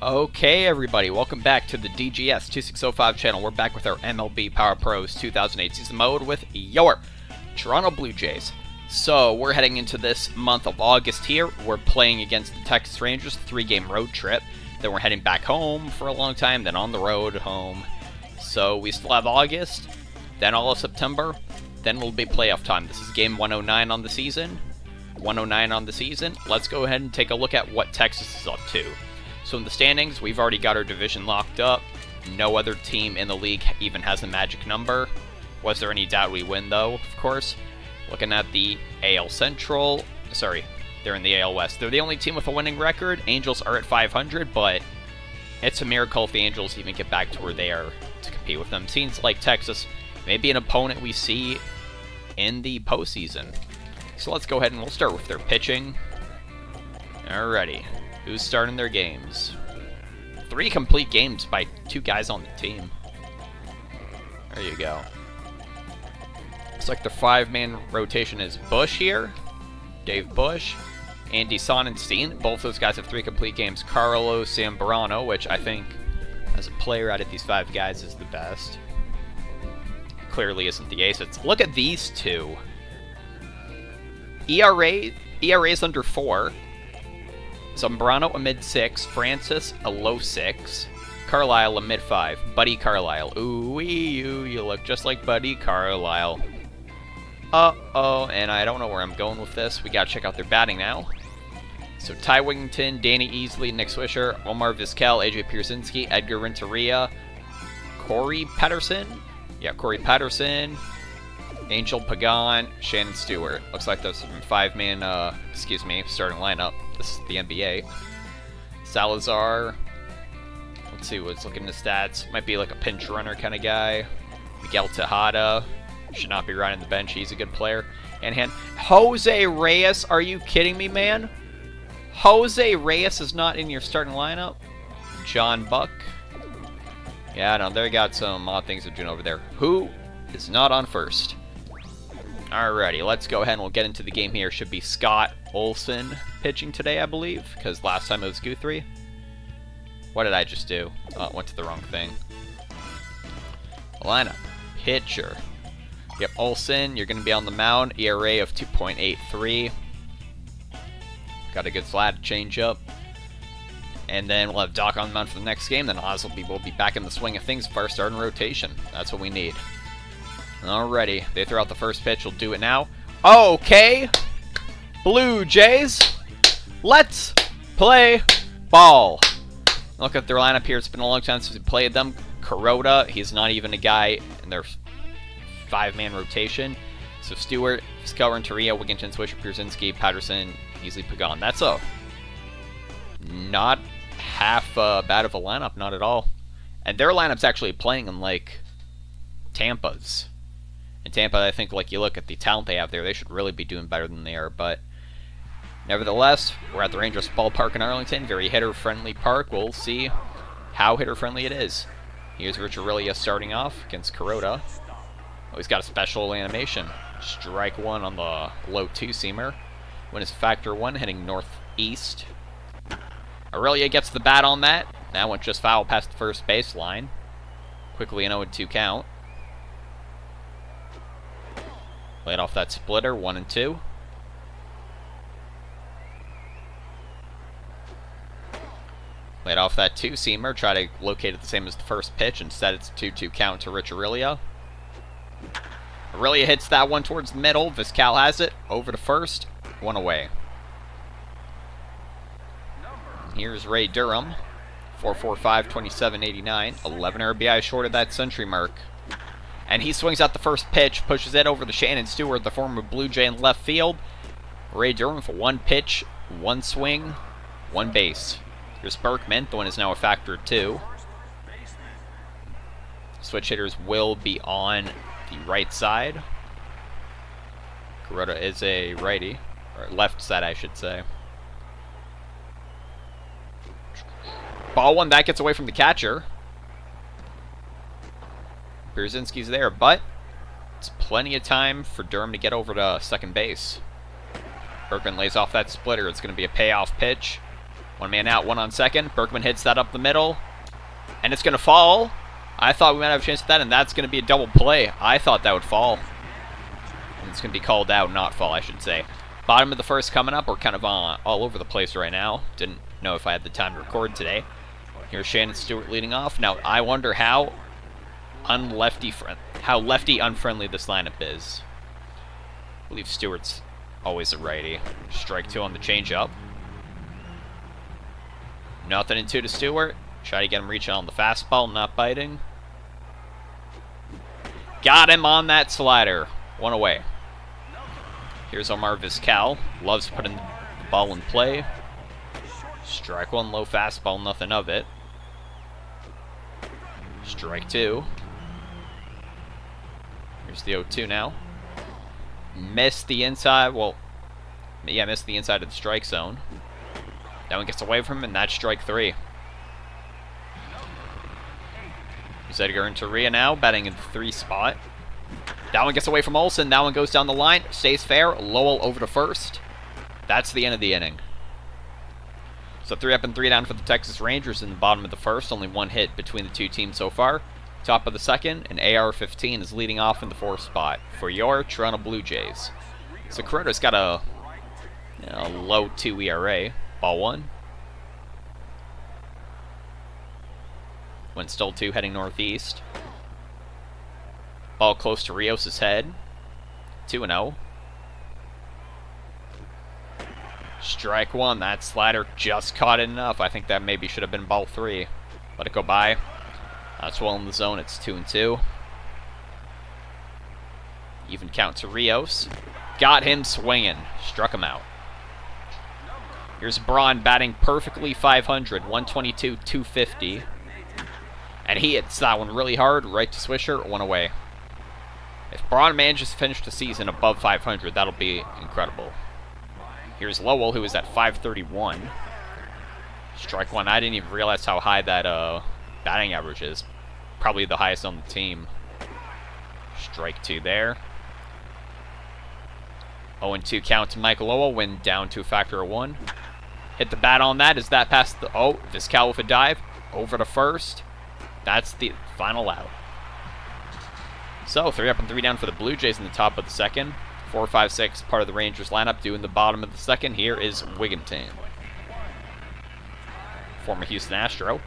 Okay, everybody, welcome back to the DGS 2605 channel. We're back with our MLB Power Pros 2008 season mode with your Toronto Blue Jays. So, we're heading into this month of August here. We're playing against the Texas Rangers, 3-game road trip. Then we're heading back home for a long time, then on the road home. So, we still have August, then all of September, then it'll be playoff time. This is game 109 on the season. 109 on the season. Let's go ahead and take a look at what Texas is up to. So in the standings, we've already got our division locked up. No other team in the league even has a magic number. Was there any doubt we win, though, of course? Looking at the AL Central, sorry, they're in the AL West. They're the only team with a winning record. Angels are at 500, but it's a miracle if the Angels even get back to where they are to compete with them. Seems like Texas may be an opponent we see in the postseason. So let's go ahead and we'll start with their pitching. Alrighty. Who's starting their games? 3 complete games by 2 guys on the team. There you go. Looks like the 5-man rotation is Bush here. Dave Bush. Andy Sonnenstein. Both those guys have 3 complete games. Carlos Zambrano, which I think, as a player out of these 5 guys, is the best. Clearly isn't the ace. Look at these two. ERA's under 4. Zambrano a mid-6, Francis a low 6, Carlisle a mid-5, Buddy Carlisle. Ooh-wee-oo, you look just like Buddy Carlisle. Uh-oh, and I don't know where I'm going with this. We gotta check out their batting now. So Ty Wigington, Danny Easley, Nick Swisher, Omar Vizquel, AJ Pierzynski, Edgar Renteria, Corey Patterson. Yeah, Corey Patterson, Angel Pagan, Shannon Stewart. Looks like those 5-man, starting lineup. This is the NBA. Salazar. Let's see what's looking at the stats. Might be like a pinch runner kind of guy. Miguel Tejada. Should not be riding the bench. He's a good player. And Jose Reyes. Are you kidding me, man? Jose Reyes is not in your starting lineup. John Buck. Yeah, no, they got some odd things they're doing over there. Who is not on first? Alrighty, let's go ahead and we'll get into the game here. Should be Scott Olsen pitching today, I believe, because last time it was Guthrie. What did I just do? Oh, went to the wrong thing. Lineup. Pitcher. Yep, Olsen, you're going to be on the mound. ERA of 2.83. Got a good flat changeup. And then we'll have Doc on the mound for the next game. Then Oz will be back in the swing of things for our starting rotation. That's what we need. Alrighty, they throw out the first pitch. We'll do it now. Okay, Blue Jays, let's play ball. Look at their lineup here. It's been a long time since we played them. Kuroda, he's not even a guy in their 5-man rotation. So Stewart, Vizquel, Renteria, Wigington, Swisher, Pierzynski, Patterson, Easley, Pagan. That's a not half bad of a lineup, not at all. And their lineup's actually playing in like Tampa's. In Tampa, I think, like, you look at the talent they have there, they should really be doing better than they are, but nevertheless, we're at the Rangers Ballpark in Arlington, very hitter-friendly park. We'll see how hitter-friendly it is. Here's Richarillia starting off against Kuroda. Oh, he's got a special animation. Strike 1 on the low 2-seamer. When is factor 1, heading northeast. Aurelia gets the bat on that. That one just foul past the first baseline. Quickly an 0-2 count. Laid off that splitter, 1 and 2. Laid off that 2-seamer, try to locate it the same as the first pitch. Instead, it's a 2-2 count to Rich Aurelia. Aurelia hits that one towards the middle. Vizquel has it, over to first, 1 away. Here's Ray Durham, 4.45, 27.89, 11 RBI short of that century mark. And he swings out the first pitch, pushes it over to Shannon Stewart, the former Blue Jay in left field. Ray Durham for 1 pitch, 1 swing, 1 base. Here's Berkman, the one is now a factor 2. Switch hitters will be on the right side. Kuroda is a righty, or left side I should say. Ball 1, that gets away from the catcher. Pierzynski's there, but it's plenty of time for Durham to get over to second base. Berkman lays off that splitter. It's going to be a payoff pitch. One man out, one on second. Berkman hits that up the middle. And it's going to fall. I thought we might have a chance at that, and that's going to be a double play. I thought that would fall. And it's going to be called out, not fall, I should say. Bottom of the first coming up. We're kind of all over the place right now. Didn't know if I had the time to record today. Here's Shannon Stewart leading off. Now, I wonder how lefty unfriendly this lineup is. I believe Stewart's always a righty. Strike two on the changeup. Nothing in two to Stewart. Try to get him reaching on the fastball, not biting. Got him on that slider. One away. Here's Omar Vizcal. Loves putting the ball in play. Strike one, low fastball, nothing of it. Strike two. Here's the 0-2 now. Missed the inside. Well, yeah, missed the inside of the strike zone. That one gets away from him, and that's strike three. Here's Edgar Renteria now, batting in the 3 spot. That one gets away from Olsen. That one goes down the line. Stays fair. Lowell over to first. That's the end of the inning. So 3 up and 3 down for the Texas Rangers in the bottom of the first. Only one hit between the two teams so far. Top of the second, and AR-15 is leading off in the 4th spot for your Toronto Blue Jays. So Corredo's got a low 2 ERA. Ball one. Wind still 2 heading northeast. Ball close to Rios' head. 2-0. Strike one. That slider just caught it enough. I think that maybe should have been ball 3. Let it go by. That's well in the zone. It's 2-2. Even count to Rios. Got him swinging. Struck him out. Here's Braun batting perfectly 500. 122, 250. And he hits that one really hard. Right to Swisher. One away. If Braun manages to finish the season above 500, that'll be incredible. Here's Lowell, who is at 531. Strike one. I didn't even realize how high that batting average is. Probably the highest on the team. Strike two there. 0-2 count to Michael Lowell. Win down to a factor of 1. Hit the bat on that. Is that past the... Oh, Vizcal with a dive. Over to first. That's the final out. So, 3 up and 3 down for the Blue Jays in the top of the second. 4, 5, 6, part of the Rangers lineup. Doing the bottom of the second. Here is Wigginton. Former Houston Astro.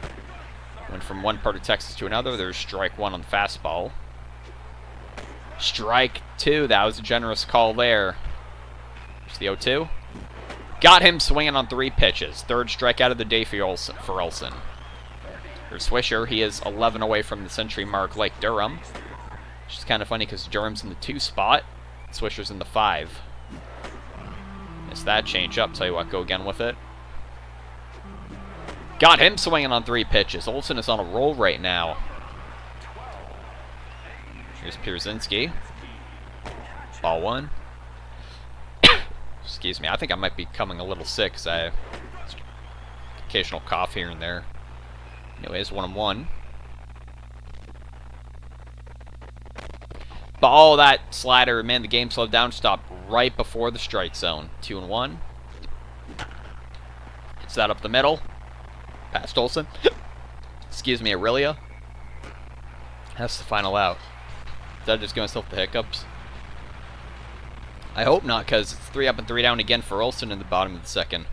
Went from one part of Texas to another. There's strike one on the fastball. Strike two. That was a generous call there. There's the 0-2. Got him swinging on 3 pitches. 3rd strikeout of the day for Olsen. Here's Swisher. He is 11 away from the century mark like Durham. Which is kind of funny because Durham's in the 2 spot. Swisher's in the 5. Missed that change up. Tell you what, go again with it. Got him swinging on 3 pitches. Olsen is on a roll right now. Here's Pierzynski. Ball one. Excuse me. I think I might be becoming a little sick because I occasional cough here and there. Anyways, 1-1. Ball, that slider, man, the game slowed down. Stopped right before the strike zone. 2-1. Hits that up the middle. Past Olsen. Excuse me, Aurelia. That's the final out. Did I just give myself the hiccups? I hope not, because it's 3 up and 3 down again for Olsen in the bottom of the second.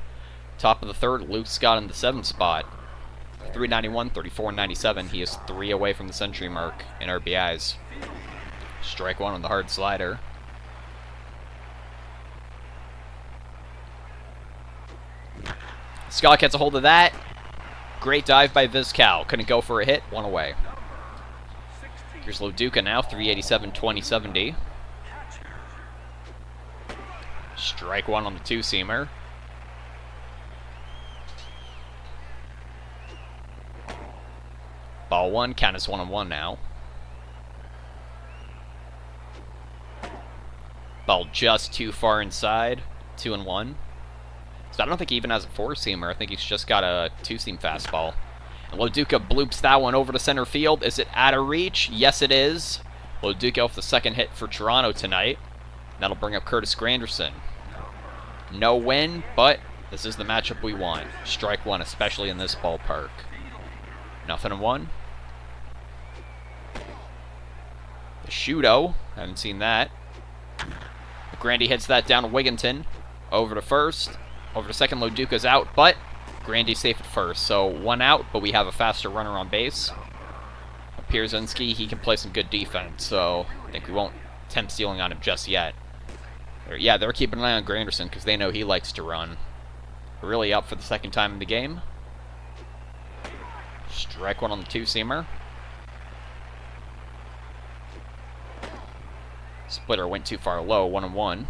Top of the third, Luke Scott in the 7th spot. 391, 34, 97. He is 3 away from the century mark in RBIs. Strike one on the hard slider. Scott gets a hold of that. Great dive by Vizcal. Couldn't go for a hit. 1 away. Here's Loduca now. 387, 2070. Strike one on the 2-seamer. Ball one. Count is 1-1 now. Ball just too far inside. 2-1. So I don't think he even has a 4-seamer. I think he's just got a 2-seam fastball. And Loduca bloops that one over to center field. Is it out of reach? Yes, it is. Loduca with the 2nd hit for Toronto tonight. That'll bring up Curtis Granderson. No win, but This is the matchup we want. Strike one, especially in this ballpark. 0-1. The Shudo. Haven't seen that. Grandy hits that down to Wigginton. Over to first. Over to second. Loduca's out, but Grandy's safe at first. So 1 out, but we have a faster runner on base. Pierzynski, he can play some good defense, so I think we won't attempt stealing on him just yet. Yeah, they're keeping an eye on Granderson because they know he likes to run. We're really up for the second time in the game. Strike one on the two-seamer. Splitter went too far low, 1-1.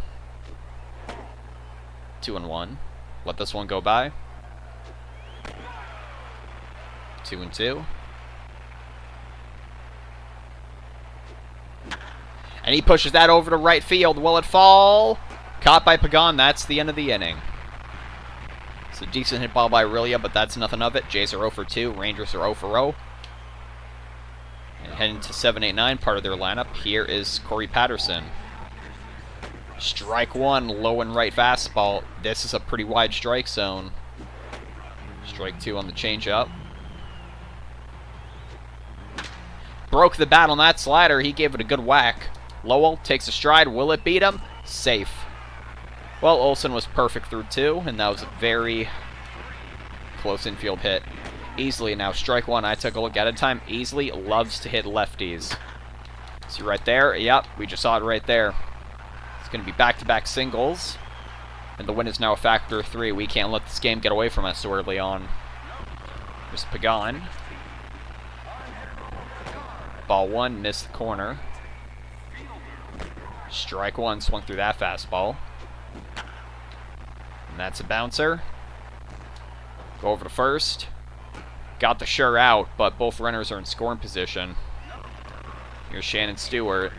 2-1. Let this one go by. 2-2. And he pushes that over to right field. Will it fall? Caught by Pagan. That's the end of the inning. It's a decent hit ball by Aurelia, but that's nothing of it. Jays are 0 for 2. Rangers are 0 for 0. And heading to 7-8-9, part of their lineup. Here is Corey Patterson. Strike one, low and right fastball. This is a pretty wide strike zone. Strike two on the changeup. Broke the bat on that slider. He gave it a good whack. Lowell takes a stride. Will it beat him? Safe. Well, Olsen was perfect through 2, and that was a very close infield hit. Easily now, strike one. I took a look at it. Time. Easily loves to hit lefties. See right there? Yep, we just saw it right there. It's going to be back-to-back singles, and the win is now a factor of 3. We can't let this game get away from us so early on. There's Pagan. Ball one, missed the corner. Strike one, swung through that fastball. And that's a bouncer. Go over to first. Got the sure out, but both runners are in scoring position. Here's Shannon Stewart.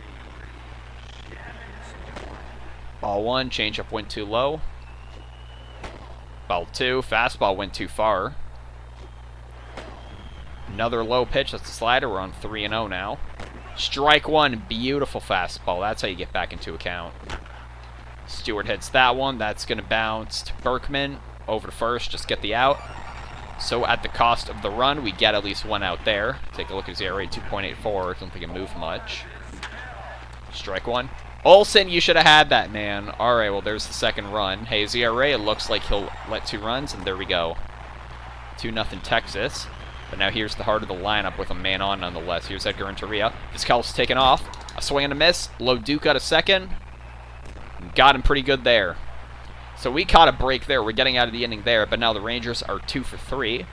Ball one, changeup went too low. Ball two, fastball went too far. Another low pitch, that's a slider. We're on 3-0 now. Strike one, beautiful fastball. That's how you get back into account. Stewart hits that one. That's going to bounce to Berkman. Over to first, just get the out. So at the cost of the run, we get at least 1 out there. Take a look at his ERA, 2.84. Don't think it moved much. Strike one. Olsen, you should have had that, man. All right, well, there's the second run. Hey, his ERA, it looks like he'll let 2 runs, and there we go. 2-0 Texas. But now here's the heart of the lineup with a man on nonetheless. Here's Edgar Renteria. Vizcal's taken off. A swing and a miss. Loduca to second. Got him pretty good there. So we caught a break there. We're getting out of the inning there. But now the Rangers are 2 for 3.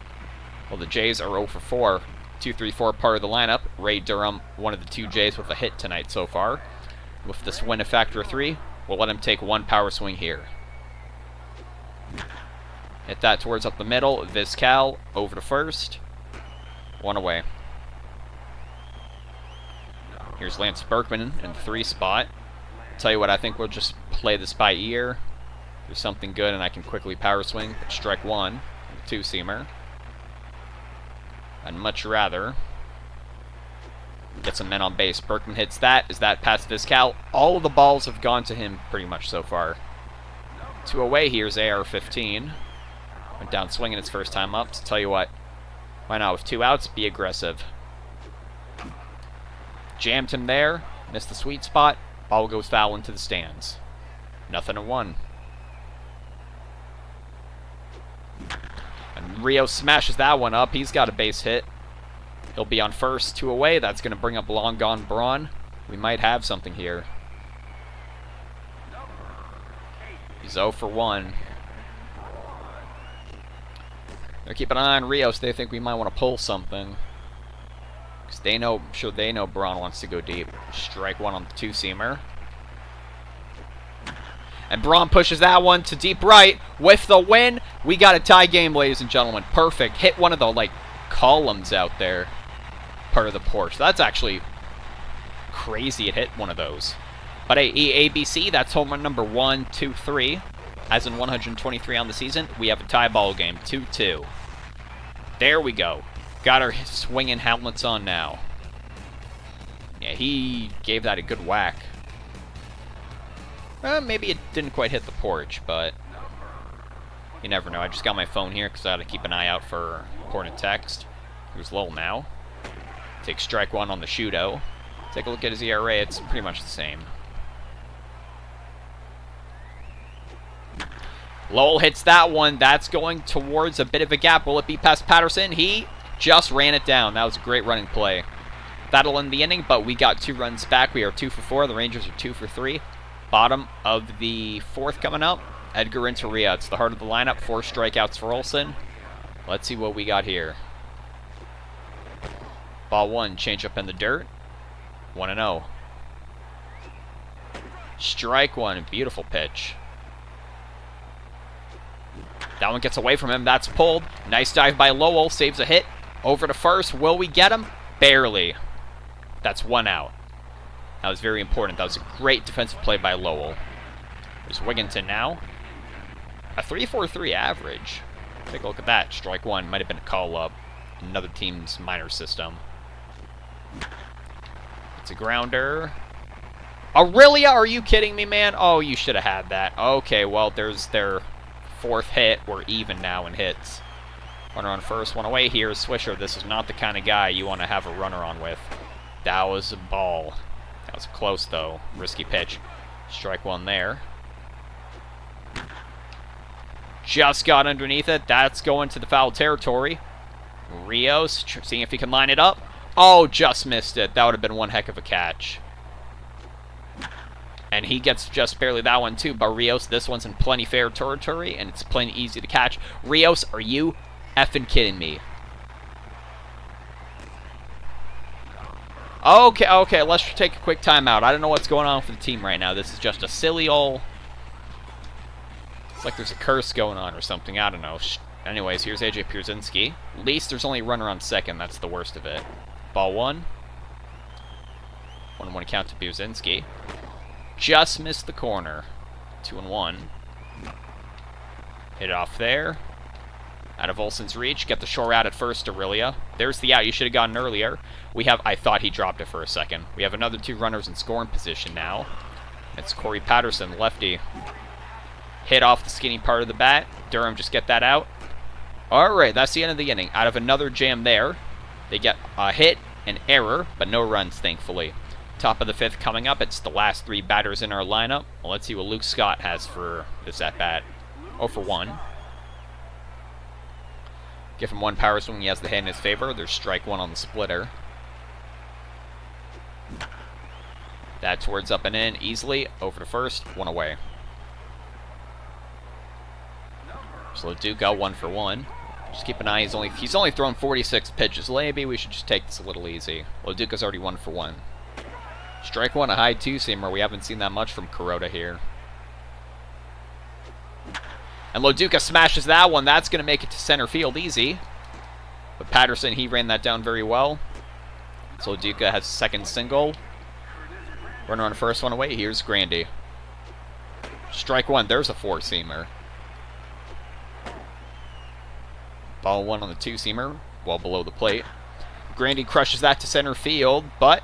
Well, the Jays are 0 for 4. 2-3-4 part of the lineup. Ray Durham, one of the 2 Jays with a hit tonight so far. With this win a factor of 3, we'll let him take 1 power swing here. Hit that towards up the middle. Vizcal over to first. 1 away. Here's Lance Berkman in the 3 spot. Tell you what, I think we'll just play this by ear. Do something good, and I can quickly power swing. Strike one, 2-seamer. I'd much rather get some men on base. Berkman hits that. Is that past Vizcal? All of the balls have gone to him pretty much so far. 2 away. Here's AR-15. Went down swinging his first time up. So tell you what, why not with 2 outs? Be aggressive. Jammed him there. Missed the sweet spot. Ball goes foul into the stands. 0-1. And Rio smashes that one up. He's got a base hit. He'll be on first. 2 away. That's going to bring up long gone Braun. We might have something here. He's 0 for 1. They're keeping an eye on Rios. They think we might want to pull something. Because they know, I'm sure they know Braun wants to go deep. Strike one on the 2-seamer. And Braun pushes that one to deep right. With the win, we got a tie game, ladies and gentlemen. Perfect. Hit one of the, columns out there. Part of the porch. That's actually crazy. It hit one of those. But hey, ABC, that's home run number 1, 2, 3. As in 123 on the season, we have a tie ball game, 2-2. There we go. Got our swinging helmets on now. Yeah, he gave that a good whack. Maybe it didn't quite hit the porch, but You never know. I just got my phone here because I got to keep an eye out for important text. Here's Lowell now. Takes strike one on the shooto. Take a look at his ERA. It's pretty much the same. Lowell hits that one. That's going towards a bit of a gap. Will it be past Patterson? He just ran it down. That was a great running play. That'll end the inning, but we got 2 runs back. We are 2 for 4. The Rangers are 2 for 3. Bottom of the 4th coming up. Edgar into Rhea. It's the heart of the lineup. 4 strikeouts for Olsen. Let's see what we got here. Ball 1, change up in the dirt. 1-0. Strike 1, beautiful pitch. That one gets away from him. That's pulled. Nice dive by Lowell. Saves a hit. Over to first. Will we get him? Barely. That's 1 out. That was very important. That was a great defensive play by Lowell. There's Wigginton now. A 3.43 average. Take a look at that. Strike 1. Might have been a call-up. Another team's minor system. It's a grounder. Aurelia, are you kidding me, man? Oh, you should have had that. Okay, well, there's their 4th hit. We're even now in hits. Runner on first, 1 away. Here's Swisher. This is not the kind of guy you want to have a runner on with. That was a ball. That was close, though. Risky pitch. Strike 1 there. Just got underneath it. That's going to the foul territory. Rios, seeing if he can line it up. Oh, just missed it. That would have been one heck of a catch. And he gets just barely that one, too. But Rios, this one's in plenty fair territory, and it's plenty easy to catch. Rios, are you effing kidding me? Okay, let's take a quick timeout. I don't know what's going on for the team right now. This is just a silly old... It's like there's a curse going on or something. I don't know. Anyways, here's AJ Pierzynski. At least there's only a runner on second. That's the worst of it. Ball 1. 1-1 count to Pierzynski. Just missed the corner. 2-1. Hit it off there. Out of Olsen's reach. Get the short out at first, Aurelia. There's the out. You should have gotten earlier. We have... I thought he dropped it for a second. We have another 2 runners in scoring position now. It's Corey Patterson, lefty. Hit off the skinny part of the bat. Durham, just get that out. Alright, that's the end of the inning. Out of another jam there. They get a hit, an error, but no runs, thankfully. Top of the 5th coming up. It's the last 3 batters in our lineup. Well, let's see what Luke Scott has for this at-bat. 0 for 1. Give him 1 power swing. He has the hit in his favor. There's strike 1 on the splitter. That towards up and in easily. Over to first. 1 away. So Duca 1 for 1. Just keep an eye. He's only thrown 46 pitches. Maybe we should just take this a little easy. Loduca's already 1 for 1. Strike 1, a high 2-seamer. We haven't seen that much from Kuroda here. And Loduca smashes that one. That's going to make it to center field easy. But Patterson, he ran that down very well. So Loduca has a second single. Runner on first, 1 away. Here's Grandy. Strike 1. There's a 4-seamer. Ball 1 on the 2-seamer, well below the plate. Grandy crushes that to center field, but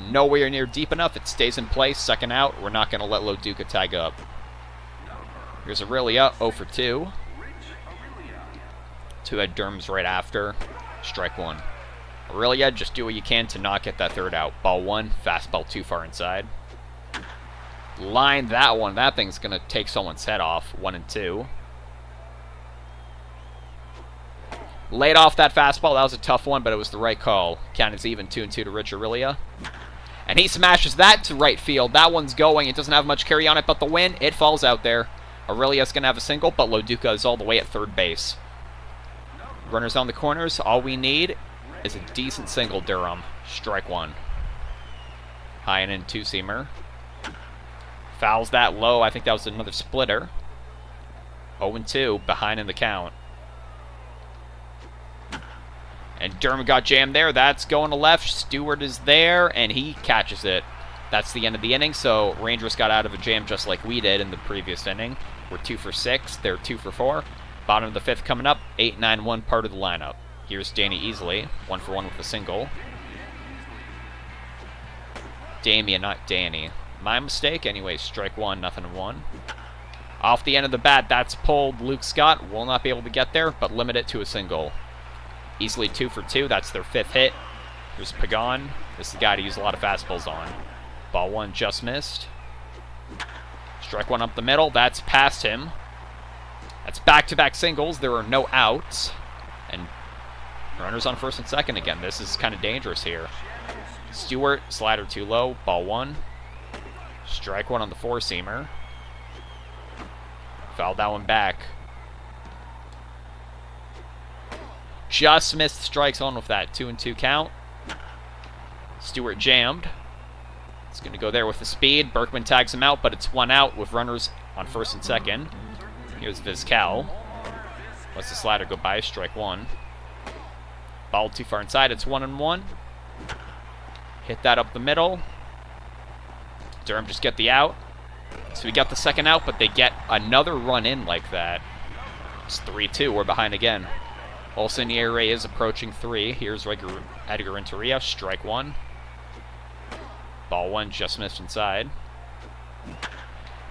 nowhere near deep enough. It stays in place. Second out. We're not going to let Loduca tag up. Here's Aurelia, 0 for 2. 2-head Derms right after. Strike 1. Aurelia, just do what you can to not get that 3rd out. Ball 1, fastball too far inside. Line that one. That thing's going to take someone's head off. 1 and 2. Laid off that fastball. That was a tough one, but it was the right call. Count is even, 2 and 2 to Rich Aurelia. And he smashes that to right field. That one's going. It doesn't have much carry on it, but the win, it falls out there. Aurelia's going to have a single, but Loduca is all the way at 3rd base. Runners on the corners. All we need is a decent single, Durham. Strike 1. High and in 2-seamer. Fouls that low. I think that was another splitter. 0 and 2, behind in the count. And Durham got jammed there. That's going to left. Stewart is there, and he catches it. That's the end of the inning, so Rangers got out of a jam just like we did in the previous inning. We're 2 for 6. They're 2 for 4. Bottom of the 5th coming up. 8-9-1 part of the lineup. Here's Danny Easley. 1 for 1 with a single. Damien, not Danny. My mistake. Anyway, strike 1, nothing in 1. Off the end of the bat, that's pulled. Luke Scott will not be able to get there, but limit it to a single. Easily 2 for 2. That's their 5th hit. Here's Pagan. This is the guy to use a lot of fastballs on. Ball 1 just missed. Strike 1 up the middle. That's past him. That's back-to-back singles. There are no outs. And runners on first and second again. This is kind of dangerous here. Stewart, slider too low. Ball 1. Strike 1 on the 4-seamer. Fouled that one back. Just missed strike zone with that 2-2 count. Stewart jammed. It's going to go there with the speed. Berkman tags him out, but it's 1 out with runners on first and second. Here's Vizcal. Lets the slider go by. Strike 1. Ball too far inside. It's 1-1. Hit that up the middle. Durham just get the out. So we got the second out, but they get another run in like that. It's 3-2. We're behind again. Olsen ERA is approaching 3. Here's Edgar Renteria. Strike 1. Ball 1 just missed inside.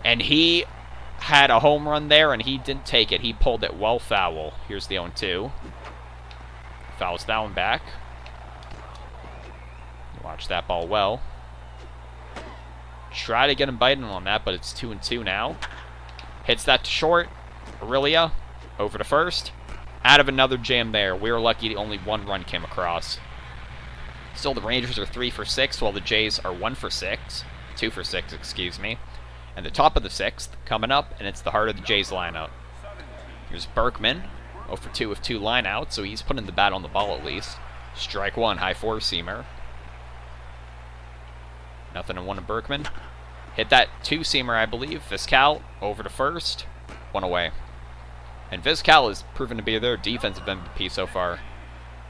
And he had a home run there, and he didn't take it. He pulled it well foul. Here's the 0-2. Fouls that one back. Watch that ball well. Try to get him biting on that, but it's 2-2 now. Hits that to short. Aurelia over to first. Out of another jam there. We were lucky only 1 run came across. Still, the Rangers are 3 for 6, while the Jays are 1 for 6. 2 for 6, excuse me. And the top of the 6th coming up, and it's the heart of the Jays lineup. Here's Berkman. 0 for 2 with 2 lineouts, so he's putting the bat on the ball at least. Strike 1, high 4-seamer. Nothing in 1 to Berkman. Hit that 2-seamer, I believe. Vizcal over to first. 1 away. And Vizcal has proven to be their defensive MVP so far.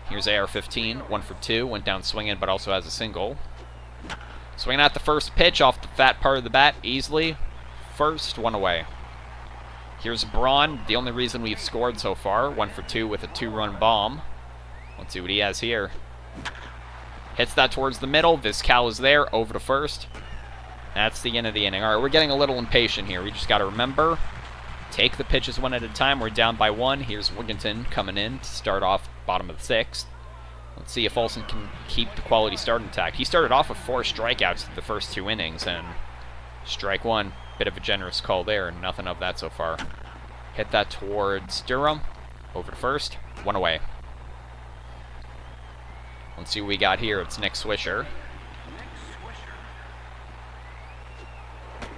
Here's AR-15. 1 for 2. Went down swinging, but also has a single. Swinging at the first pitch off the fat part of the bat easily. First, 1 away. Here's Braun. The only reason we've scored so far. 1 for 2 with a 2-run bomb. Let's see what he has here. Hits that towards the middle. Vizcal is there. Over to first. That's the end of the inning. All right, we're getting a little impatient here. We just got to remember, take the pitches 1 at a time. We're down by 1. Here's Wigginton coming in to start off bottom of the 6th. Let's see if Olsen can keep the quality start intact. He started off with 4 strikeouts the first 2 innings, and strike 1. Bit of a generous call there. Nothing of that so far. Hit that towards Durham. Over to first. 1 away. Let's see what we got here. It's Nick Swisher.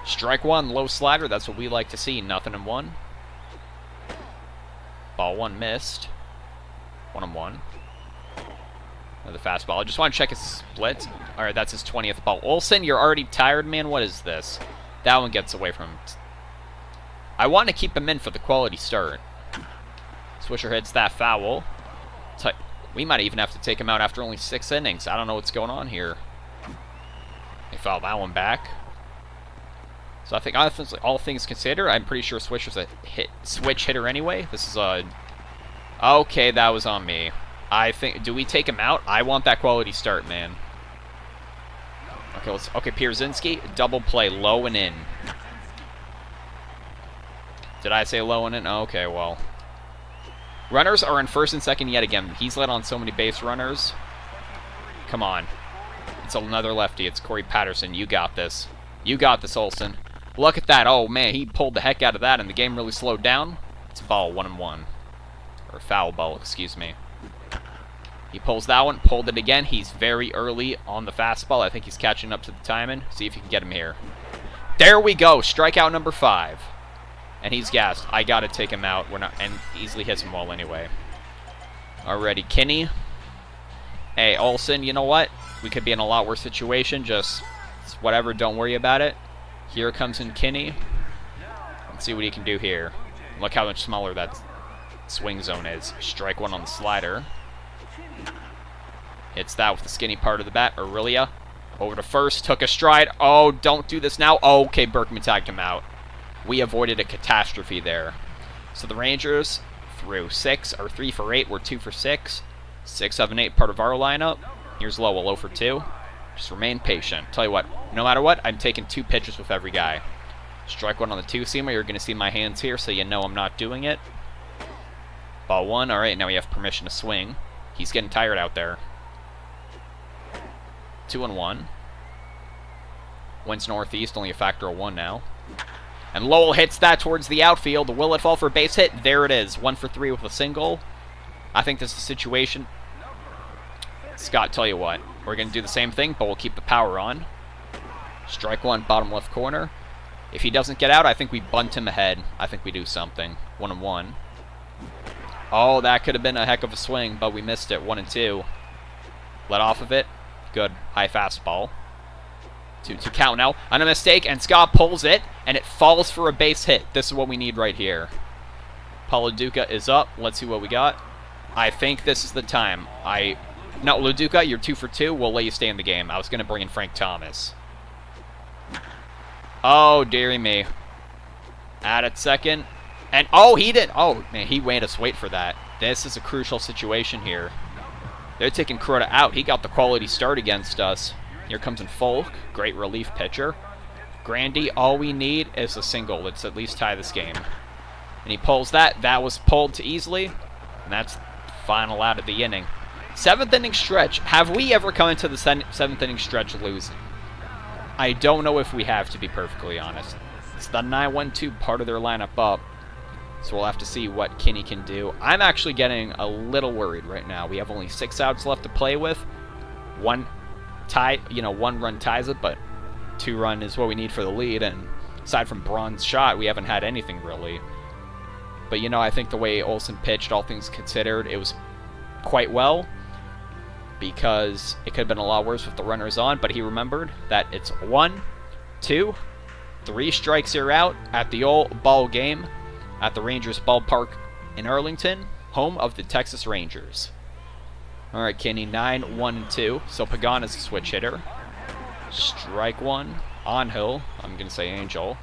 Strike 1, low slider. That's what we like to see. Nothing in 1. Ball 1 missed. 1-1. Another fastball. I just want to check his split. All right, that's his 20th ball. Olsen, you're already tired, man. What is this? That one gets away from him. I want to keep him in for the quality start. Swisher hits that foul. We might even have to take him out after only 6 innings. I don't know what's going on here. They fouled that one back. So I think, all things considered, I'm pretty sure Swisher's a switch hitter anyway. This is a... Okay, that was on me. I think... Do we take him out? I want that quality start, man. Okay, okay, Pierzynski, double play, low and in. Did I say low and in? Oh, okay, well... Runners are in first and second yet again. He's led on so many base runners. Come on. It's another lefty. It's Corey Patterson. You got this. You got this, Olsen. Look at that. Oh, man, he pulled the heck out of that, and the game really slowed down. It's a ball, 1-1. Or foul ball, excuse me. He pulls that one, pulled it again. He's very early on the fastball. I think he's catching up to the timing. See if you can get him here. There we go. Strikeout number 5. And he's gassed. I got to take him out. We're not, and easily hits him well anyway. Alrighty, Kinney. Hey, Olsen, you know what? We could be in a lot worse situation. Just whatever, don't worry about it. Here comes in Kinney. Let's see what he can do here. Look how much smaller that swing zone is. Strike 1 on the slider. Hits that with the skinny part of the bat. Aurelia over to first. Took a stride. Oh, don't do this now. Oh, okay, Berkman tagged him out. We avoided a catastrophe there. So the Rangers through 6 or 3 for 8. We're 2 for 6. 6, 7, 8 part of our lineup. Here's Lowell, 0 for 2. Just remain patient. Tell you what, no matter what, I'm taking 2 pitches with every guy. Strike one on the two-seamer. You're going to see my hands here, so you know I'm not doing it. Ball one. All right, now we have permission to swing. He's getting tired out there. 2-1. Winds northeast, only a factor of 1 now. And Lowell hits that towards the outfield. Will it fall for a base hit? There it is. 1 for 3 with a single. I think this is a situation. Scott, tell you what. We're going to do the same thing, but we'll keep the power on. Strike one, bottom left corner. If he doesn't get out, I think we bunt him ahead. I think we do something. 1-1. Oh, that could have been a heck of a swing, but we missed it. 1-2. Let off of it. Good. High fastball. 2-2 count now. On a mistake, and Scott pulls it, and it falls for a base hit. This is what we need right here. Paulo Duca is up. Let's see what we got. I think this is the time. No, Luduca, you're 2 for 2. We'll let you stay in the game. I was going to bring in Frank Thomas. Oh, dearie me. Out at second. And, oh, he did. Oh, man, he made us wait for that. This is a crucial situation here. They're taking Kuroda out. He got the quality start against us. Here comes in Folk. Great relief pitcher. Grandy, all we need is a single. Let's at least tie this game. And he pulls that. That was pulled too easily. And that's final out of the inning. 7th inning stretch. Have we ever come into the 7th inning stretch losing? I don't know if we have, to be perfectly honest. It's the 9-1-2 part of their lineup up. So we'll have to see what Kinney can do. I'm actually getting a little worried right now. We have only 6 outs left to play with. One run ties it, but 2-run is what we need for the lead. And aside from Braun's shot, we haven't had anything really. But, I think the way Olsen pitched, all things considered, it was quite well. Because it could have been a lot worse with the runners on, but he remembered that it's 1, 2, 3 strikes you're out at the old ball game at the Rangers Ballpark in Arlington, home of the Texas Rangers. All right, Kinney, 9-1-2. So Pagana's a switch hitter. Strike one. On Hill. I'm going to say Angel.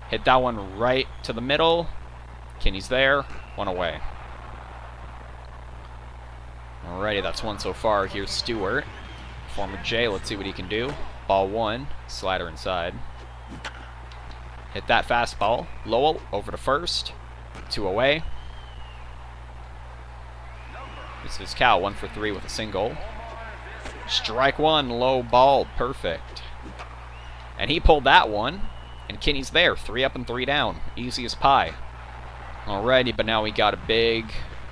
Hit that one right to the middle. Kinney's there. 1 away. Alrighty, that's 1 so far. Here's Stewart. Former J, let's see what he can do. Ball 1, slider inside. Hit that fastball. Lowell over to first. 2 away. This is Cal, 1 for 3 with a single. Strike one, low ball, perfect. And he pulled that one, and Kinney's there. 3 up and 3 down. Easy as pie. Alrighty, but now we got a big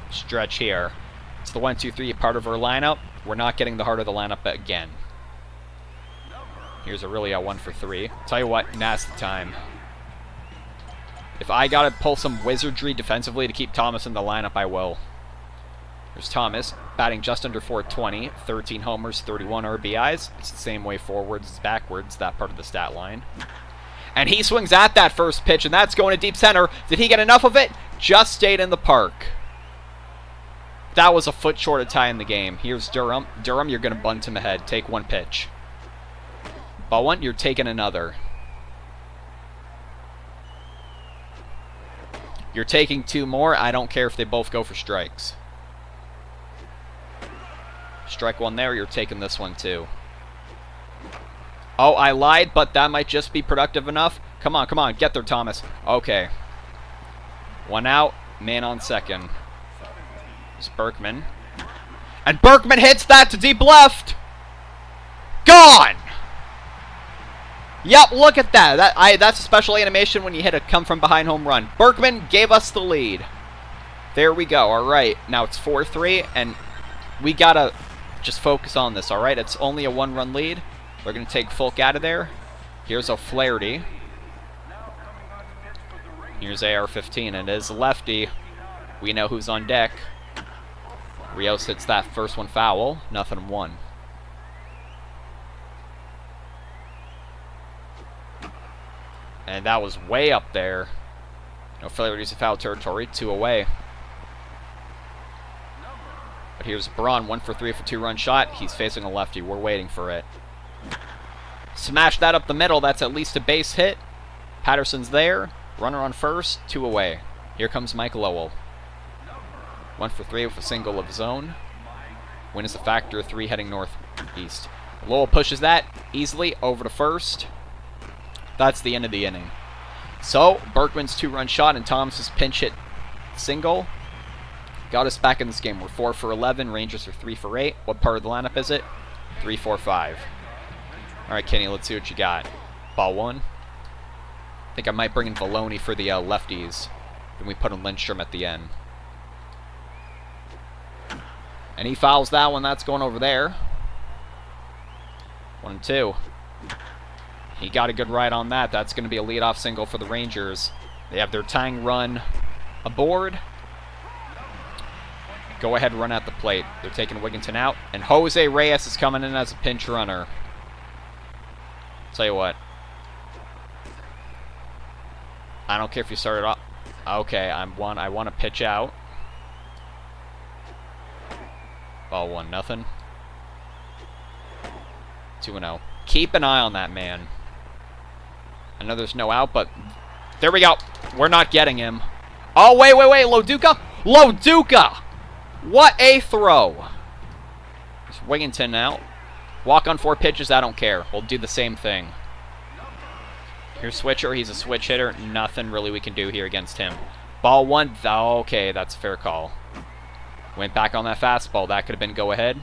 stretch here. It's the 1-2-3 part of our lineup. We're not getting the heart of the lineup again. Here's a 1 for 3. Tell you what, now's the time. If I gotta pull some wizardry defensively to keep Thomas in the lineup, I will. There's Thomas, batting just under 420, 13 homers, 31 RBIs. It's the same way forwards as backwards, that part of the stat line. And he swings at that first pitch, and that's going to deep center. Did he get enough of it? Just stayed in the park. That was a foot short of tying the game. Here's Durham. Durham, you're going to bunt him ahead. Take 1 pitch. Ball 1, you're taking another. You're taking 2 more. I don't care if they both go for strikes. Strike 1 there. You're taking this one too. Oh, I lied, but that might just be productive enough. Come on, come on. Get there, Thomas. Okay. 1 out. Man on second. It's Berkman. And Berkman hits that to deep left. Gone! Yep, look at that. That's a special animation when you hit a come-from-behind home run. Berkman gave us the lead. There we go. All right. Now it's 4-3, and we got to just focus on this, all right? It's only a 1-run lead. We're going to take Folk out of there. Here's O'Flaherty. Here's AR-15, and it is lefty. We know who's on deck. Rios hits that first one foul. 0-1. And that was way up there. O'Flaherty's in foul territory. 2 away. But here's Braun. 1 for 3 for 2-run shot. He's facing a lefty. We're waiting for it. Smash that up the middle. That's at least a base hit. Patterson's there. Runner on first. 2 away. Here comes Mike Lowell. 1 for 3 with a single of his own. Win is a factor of 3 heading northeast. Lowell pushes that easily over to first. That's the end of the inning. So, Berkman's 2-run shot and Thomas's pinch hit single got us back in this game. We're 4 for 11. Rangers are 3 for 8. What part of the lineup is it? 3, 4, 5. All right, Kenny, let's see what you got. Ball 1. I think I might bring in Valoni for the lefties. Then we put in Lindstrom at the end. And he fouls that one. That's going over there. 1 and 2. He got a good ride on that. That's going to be a leadoff single for the Rangers. They have their tying run aboard. Go ahead, run at the plate. They're taking Wigginton out. And Jose Reyes is coming in as a pinch runner. Tell you what. I don't care if you started off. Okay, I want to pitch out. Ball 1, nothing. 2-0. Keep an eye on that man. I know there's no out, but there we go. We're not getting him. Oh, wait. Loduca? Loduca! What a throw. There's Wigginton out. Walk on 4 pitches, I don't care. We'll do the same thing. Here's Switcher. He's a switch hitter. Nothing really we can do here against him. Ball 1. Okay, that's a fair call. Went back on that fastball. That could have been go ahead.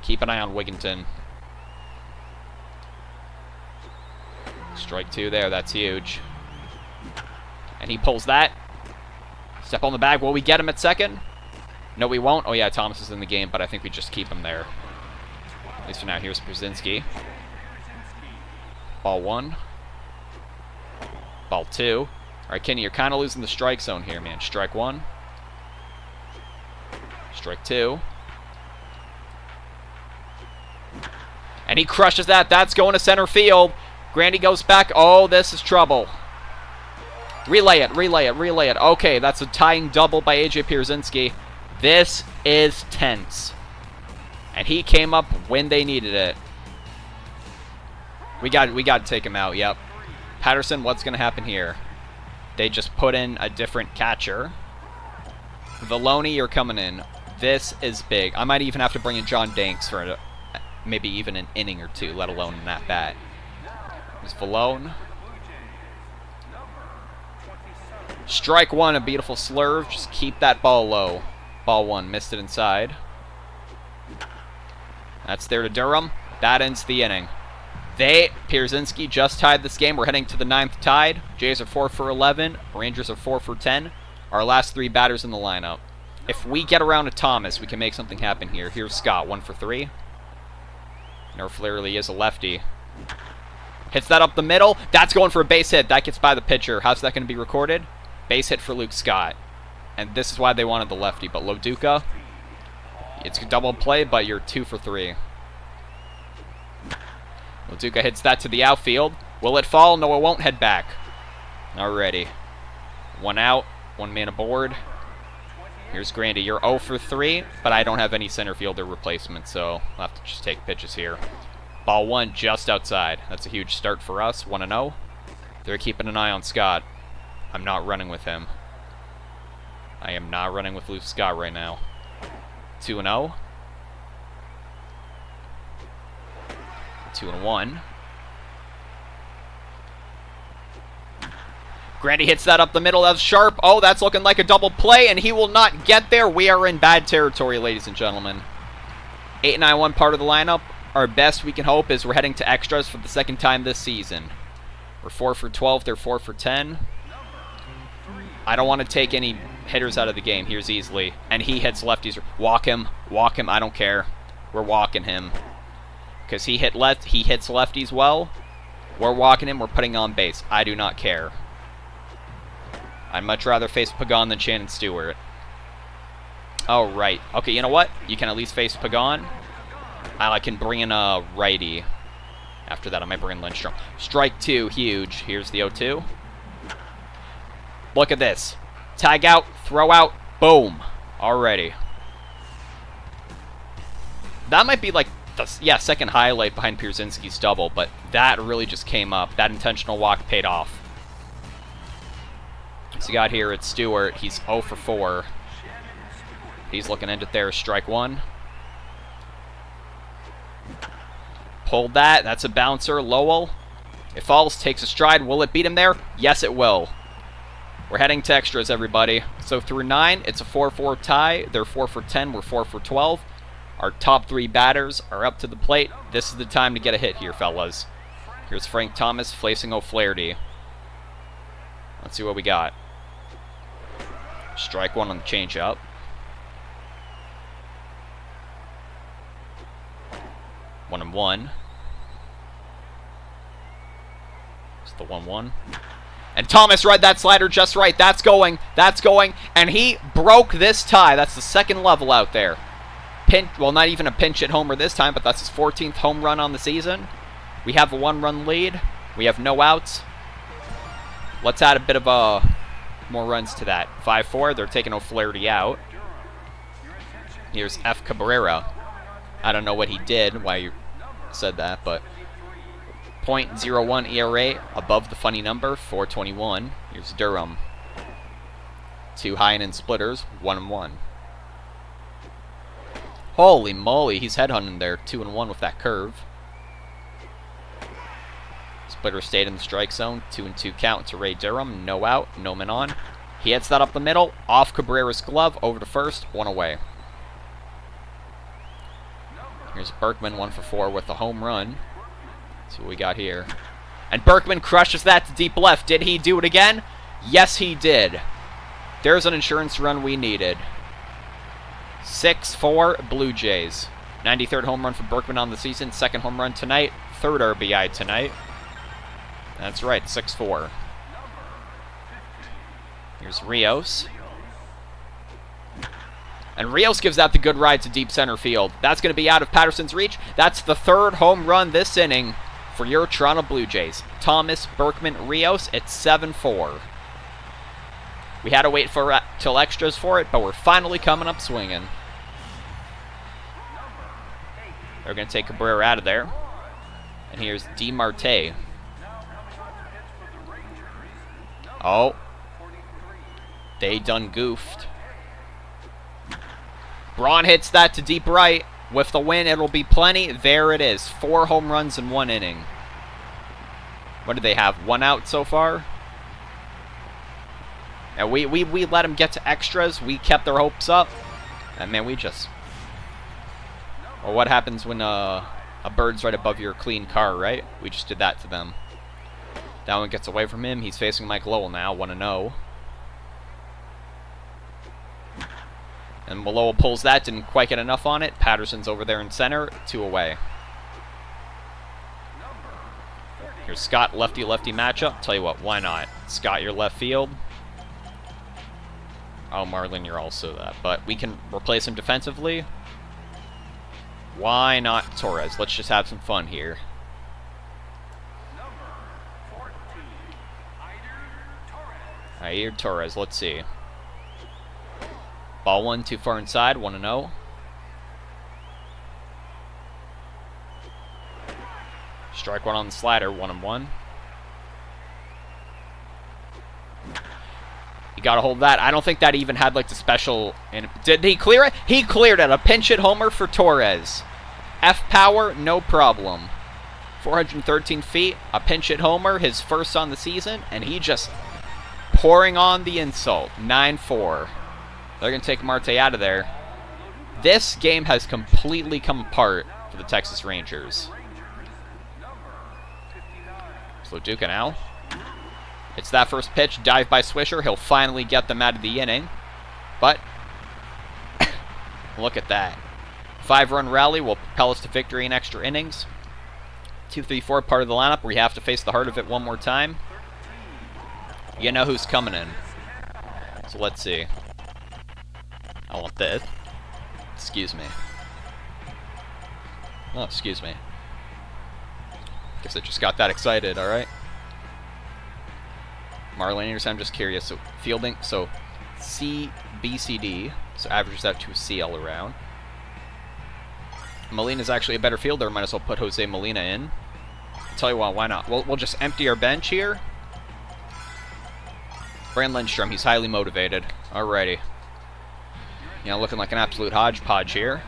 Keep an eye on Wigginton. Strike 2 there. That's huge. And he pulls that. Step on the bag. Will we get him at second? No, we won't. Oh, yeah, Thomas is in the game, but I think we just keep him there. At least for now. Here's Brzezinski. Ball 1. Ball 2. All right, Kenny, you're kind of losing the strike zone here, man. Strike 1. Strike 2. And he crushes that. That's going to center field. Grandy goes back. Oh, this is trouble. Relay it. Okay, that's a tying double by A.J. Pierzynski. This is tense. And he came up when they needed it. We got to take him out, yep. Patterson, what's going to happen here? They just put in a different catcher. Valoni, you're coming in. This is big. I might even have to bring in John Danks for maybe even an inning or 2, let alone an at-bat. There's Valone. Strike 1, a beautiful slurve. Just keep that ball low. Ball 1, missed it inside. That's there to Durham. That ends the inning. Pierzynski just tied this game. We're heading to the 9th tied. Jays are 4 for 11. Rangers are 4 for 10. Our last 3 batters in the lineup. If we get around to Thomas, we can make something happen here. Here's Scott, 1 for 3. Nerflurly is a lefty. Hits that up the middle. That's going for a base hit. That gets by the pitcher. How's that going to be recorded? Base hit for Luke Scott. And this is why they wanted the lefty. But Loduca, it's a double play, but you're 2 for 3. Loduca hits that to the outfield. Will it fall? No, it won't. Head back. Alrighty. 1 out. 1 man aboard. Here's Grandy. You're 0 for 3, but I don't have any center fielder replacement, so I'll have to just take pitches here. Ball 1 just outside. That's a huge start for us. 1-0. They're keeping an eye on Scott. I'm not running with him. I am not running with Luke Scott right now. 2-0. 2-1. Grandy hits that up the middle. That's sharp. Oh, that's looking like a double play, and he will not get there. We are in bad territory, ladies and gentlemen. 8-9-1 part of the lineup. Our best we can hope is we're heading to extras for the 2nd time this season. We're 4 for 12. They're 4 for 10. I don't want to take any hitters out of the game. Here's Easley. And he hits lefties. Walk him. Walk him. I don't care. We're walking him. Because he hits lefties well. We're walking him. We're putting on base. I do not care. I'd much rather face Pagan than Shannon Stewart. Oh, right. Okay, you know what? You can at least face Pagan. I can bring in a righty. After that, I might bring in Lindstrom. Strike 2, huge. Here's the 0-2. Look at this. Tag out, throw out, boom. Already. That might be like the second highlight behind Pierzynski's double, but that really just came up. That intentional walk paid off. So you got here, it's Stewart. He's 0 for 4. He's looking into there. Strike 1. Pulled that. That's a bouncer. Lowell. It falls, takes a stride. Will it beat him there? Yes, it will. We're heading to extras, everybody. So through 9, it's a 4-4 tie. They're 4 for 10. We're 4 for 12. Our top 3 batters are up to the plate. This is the time to get a hit here, fellas. Here's Frank Thomas facing O'Flaherty. Let's see what we got. Strike 1 on the changeup. One and one. It's the 1-1. And Thomas read that slider just right. That's going. That's going. And he broke this tie. That's the second level out there. Well, not even a pinch hit homer this time, but that's his 14th home run on the season. We have a 1-run lead. We have no outs. Let's add a bit of more runs to that. 5-4. They're taking O'Flaherty out. Here's F. Cabrera. I don't know what he did, why you said that, but .01 ERA above the funny number, 4.21. Here's Durham. 2 high and in splitters, 1-1. Holy moly, he's headhunting there, 2-1 with that curve. Splitter stayed in the strike zone, 2-2 count to Ray Durham, no out, no man on. He hits that up the middle, off Cabrera's glove, over to first, 1 away. Here's Berkman, 1 for 4 with a home run. Let's see what we got here. And Berkman crushes that to deep left. Did he do it again? Yes, he did. There's an insurance run we needed. 6-4 Blue Jays. 93rd home run for Berkman on the season. 2nd home run tonight. 3rd RBI tonight. That's right, 6-4. Here's Rios. And Rios gives out the good ride to deep center field. That's going to be out of Patterson's reach. That's the 3rd home run this inning for your Toronto Blue Jays. Thomas, Berkman, Rios. It's 7-4. We had to wait for till extras for it, but we're finally coming up swinging. They're going to take Cabrera out of there. And here's DeMarte. Oh. They done goofed. Braun hits that to deep right. With the win, it'll be plenty. There it is. 4 home runs in 1 inning. What did they have? 1 out so far? And we let them get to extras. We kept their hopes up. And man, we just... Well, what happens when a bird's right above your clean car, right? We just did that to them. That one gets away from him. He's facing Mike Lowell now, 1-0. And Lowell pulls that, didn't quite get enough on it. Patterson's over there in center, 2 away. Here's Scott, lefty-lefty matchup. Tell you what, why not? Scott, your left field. Oh, Marlin, you're also that. But we can replace him defensively. Why not Torres? Let's just have some fun here. Aider Torres, let's see. Ball 1 too far inside, 1-0. Strike 1 on the slider, 1-1. You gotta hold that. I don't think that even had like the special. Did he clear it? He cleared it. A pinch hit homer for Torres. F power, no problem. 413 feet, a pinch hit homer, his first on the season, and he just pouring on the insult. 9-4. They're going to take Marte out of there. This game has completely come apart for the Texas Rangers. Slow Duca now. It's that first pitch. Dive by Swisher. He'll finally get them out of the inning. But, look at that. 5-run rally will propel us to victory in extra innings. 2-3-4 part of the lineup. We have to face the heart of it one more time. You know who's coming in. So let's see. I want this. Excuse me. Oh, excuse me. Guess I just got that excited, alright? Marliniers, I'm just curious. So, fielding, so C, B, C, D. So, averages out to a C all around. Molina's actually a better fielder. Might as well put Jose Molina in. I'll tell you what, why not? We'll just empty our bench here. Brand Lindstrom, he's highly motivated. Alrighty. You know, looking like an absolute hodgepodge here.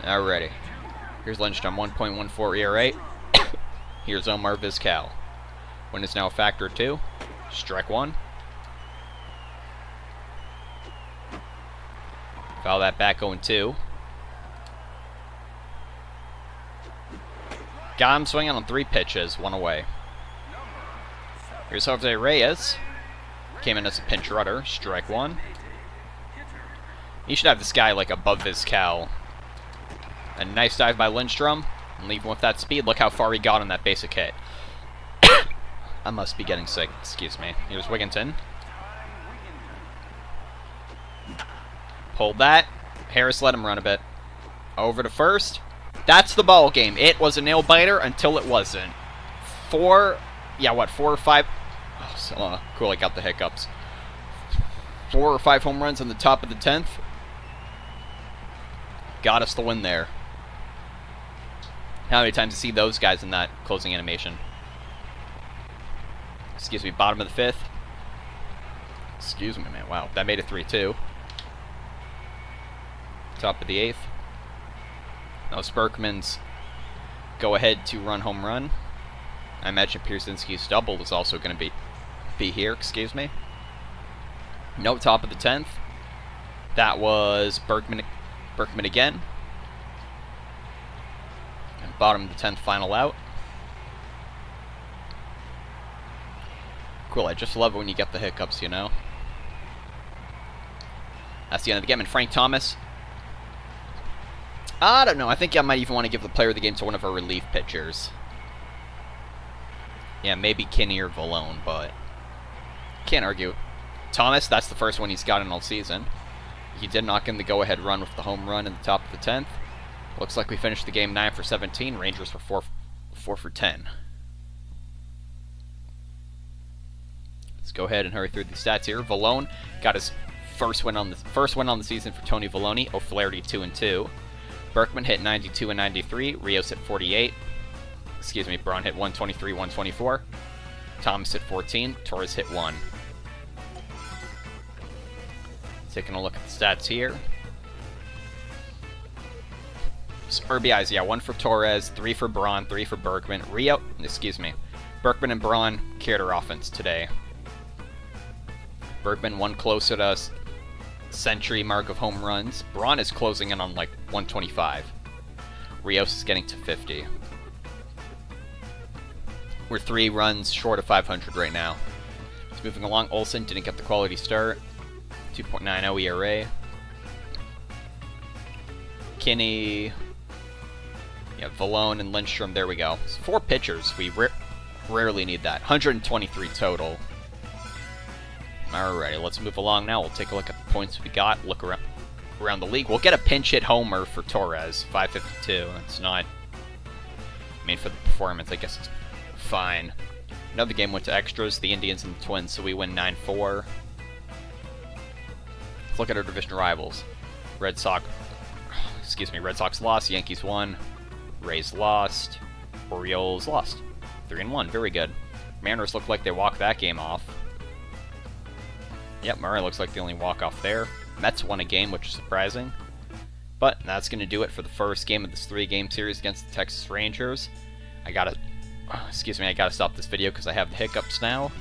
Alrighty. Here's Lindstrom, 1.14 ERA. Here's Omar Vizquel. Win is now a factor of 2. Strike 1. Foul that back 0-2. Got him swinging on 3 pitches, 1 away. Here's Jose Reyes. Came in as a pinch runner. Strike 1. You should have this guy like above Vizquel. A nice dive by Lindstrom. And leave him with that speed. Look how far he got on that basic hit. I must be getting sick. Excuse me. Here's Wigginton. Pulled that. Harris let him run a bit. Over to first. That's the ball game. It was a nail biter until it wasn't. 4 or 5. Oh, cool, I got the hiccups. 4 or 5 home runs on the top of the 10th. Got us the win there. How many times you see those guys in that closing animation? Excuse me, bottom of the 5th. Excuse me, man. Wow, that made it 3-2. Top of the 8th. Now Berkman's go-ahead 2-run home run. I imagine Pierzynski's double is also going to be here. Excuse me. No, top of the 10th. That was Berkman again. And bottom of the 10th, final out. Cool, I just love it when you get the hiccups, you know? That's the end of the game. And Frank Thomas, I don't know. I think I might even want to give the player of the game to one of our relief pitchers. Yeah, maybe Kinney or Valone, but can't argue. Thomas, that's the first one he's gotten all season. He did knock in the go-ahead run with the home run in the top of the 10th. Looks like we finished the game 9 for 17. Rangers were 4 for 10. Let's go ahead and hurry through the stats here. Valone got his first win on the season for Tony Valone. O'Flaherty 2-2. Berkman hit 92 and 93. Rios hit 48. Excuse me, Braun hit 123, 124. Thomas hit 14. Torres hit 1. Taking a look at the stats here. So RBIs, yeah, 1 for Torres, 3 for Braun, 3 for Berkman. Berkman and Braun carried our offense today. Berkman 1 closer to century mark of home runs. Braun is closing in on like 125. Rios is getting to 50. We're 3 runs short of 500 right now. So moving along, Olsen didn't get the quality start. 2.90 ERA. Kinney. Yeah, Valone and Lindstrom. There we go. So 4 pitchers. We rarely need that. 123 total. Alrighty, let's move along now. We'll take a look at the points we got. Look around the league. We'll get a pinch hit homer for Torres. 552. That's not... I mean, for the performance, I guess it's fine. Another game went to extras. The Indians and the Twins, so we win 9-4. Let's look at our division rivals. Red Sox lost. Yankees won. Rays lost. Orioles lost. 3-1. Very good. Mariners look like they walked that game off. Yep, Murray looks like the only walk-off there. Mets won a game, which is surprising. But that's going to do it for the first game of this 3-game series against the Texas Rangers. I gotta stop this video because I have the hiccups now.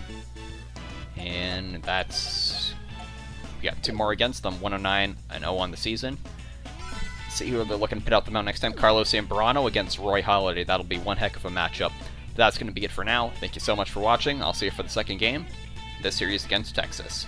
And that's... We got 2 more against them, 109 and 0 on the season. See who they're looking to put out the mound next time. Carlos Zambrano against Roy Halladay. That'll be one heck of a matchup. But that's going to be it for now. Thank you so much for watching. I'll see you for the second game. This series against Texas.